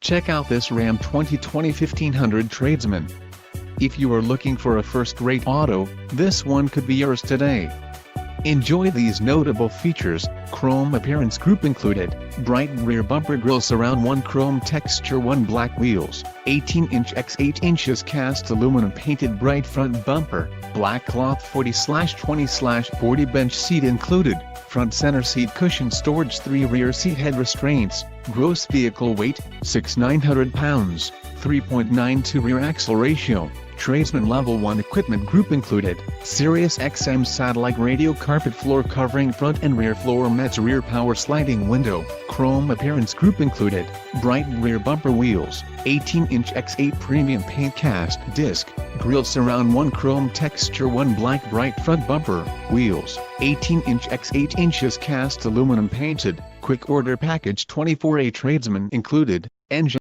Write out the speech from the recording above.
Check out this Ram 2020 1500 Tradesman. If you are looking for a first-rate auto, this one could be yours today. Enjoy these notable features: chrome appearance group included, bright rear bumper grille, surround 1 chrome texture, 1 black wheels, 18-inch x 8 inches cast aluminum painted bright front bumper, black cloth 40/20/40 bench seat included, front center seat cushion storage, 3 rear seat head restraints, gross vehicle weight, 6,900 pounds, 3.92 rear axle ratio. Tradesman Level 1 equipment group included, Sirius XM satellite radio, carpet floor covering, front and rear floor mats, rear power sliding window. Chrome appearance group included, bright rear bumper wheels, 18-inch X8 premium paint cast disc, grille, surround 1 chrome texture, 1 black bright front bumper, wheels, 18-inch x 8 inches cast aluminum painted, quick order package 24A. Tradesman included, engine